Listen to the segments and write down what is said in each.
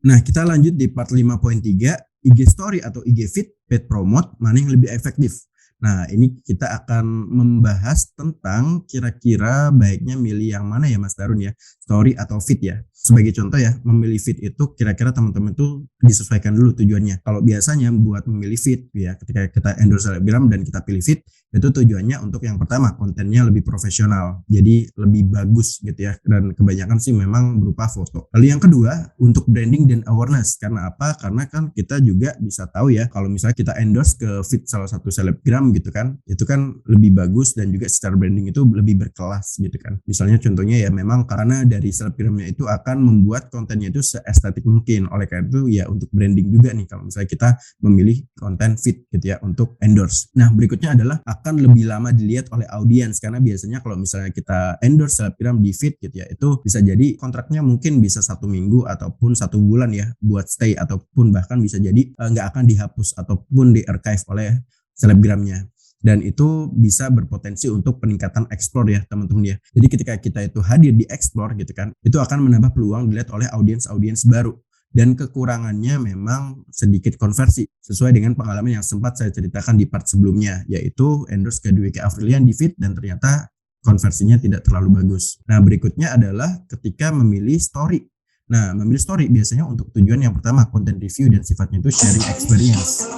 Nah, kita lanjut di part 5.3, IG story atau IG feed, paid promote, mana yang lebih efektif. Nah, ini kita akan membahas tentang kira-kira baiknya milih yang mana ya Mas Darun ya, story atau feed ya. Sebagai contoh ya, memilih feed itu kira-kira teman-teman tuh disesuaikan dulu tujuannya. Kalau biasanya buat memilih feed ya, ketika kita endorse selebgram dan kita pilih feed, itu tujuannya untuk yang pertama kontennya lebih profesional, jadi lebih bagus gitu ya, dan kebanyakan sih memang berupa foto. Lalu yang kedua untuk branding dan awareness. Karena apa? Karena kan kita juga bisa tahu ya, kalau misalnya kita endorse ke feed salah satu selebgram gitu kan, itu kan lebih bagus dan juga secara branding itu lebih berkelas gitu kan. Misalnya contohnya ya, memang karena dari selebgramnya itu akan membuat kontennya itu seestetik mungkin. Oleh karena itu ya, untuk branding juga nih kalau misalnya kita memilih konten feed gitu ya untuk endorse. Nah, berikutnya adalah akan lebih lama dilihat oleh audiens, karena biasanya kalau misalnya kita endorse selebgram di feed gitu ya, itu bisa jadi kontraknya mungkin bisa 1 minggu ataupun 1 bulan ya buat stay, ataupun bahkan bisa jadi nggak akan dihapus ataupun di archive oleh selebgramnya. Dan itu bisa berpotensi untuk peningkatan explore ya teman-teman ya. Jadi ketika kita itu hadir di explore gitu kan, itu akan menambah peluang dilihat oleh audiens-audiens baru. Dan kekurangannya memang sedikit konversi, sesuai dengan pengalaman yang sempat saya ceritakan di part sebelumnya, yaitu endorse ke Dwiki Afrilian di feed dan ternyata konversinya tidak terlalu bagus. Nah, berikutnya adalah ketika memilih story. Nah, memilih story biasanya untuk tujuan yang pertama, content review dan sifatnya itu sharing experience.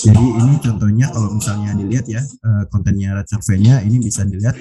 Jadi ini contohnya kalau misalnya dilihat ya, kontennya Red Survey-nya ini bisa dilihat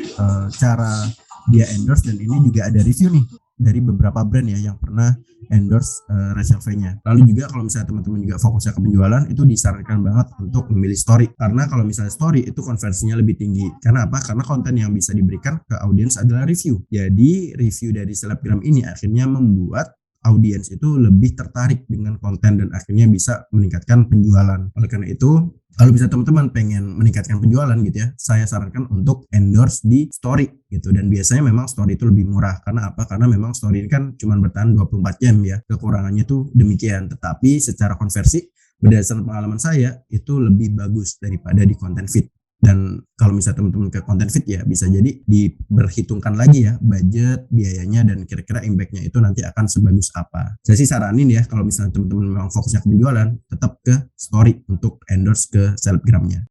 cara dia endorse, dan ini juga ada review nih dari beberapa brand ya yang pernah endorse Red Survey-nya. Lalu juga kalau misalnya teman-teman juga fokusnya ke penjualan, itu disarankan banget untuk memilih story. Karena kalau misalnya story itu konversinya lebih tinggi. Karena apa? Karena konten yang bisa diberikan ke audiens adalah review. Jadi review dari selebgram ini akhirnya membuat audiens itu lebih tertarik dengan konten dan akhirnya bisa meningkatkan penjualan. Oleh karena itu, kalau bisa teman-teman pengen meningkatkan penjualan gitu ya, saya sarankan untuk endorse di story gitu. Dan biasanya memang story itu lebih murah. Karena apa? Karena memang story ini kan cuma bertahan 24 jam ya. Kekurangannya tuh demikian. Tetapi secara konversi, berdasarkan pengalaman saya, itu lebih bagus daripada di konten feed. Dan kalau misalnya teman-teman ke konten feed ya, bisa jadi diperhitungkan lagi ya budget, biayanya, dan kira-kira impact-nya itu nanti akan sebagus apa. Saya sih saranin ya, kalau misalnya teman-teman memang fokusnya ke penjualan, tetap ke story untuk endorse ke selebgramnya.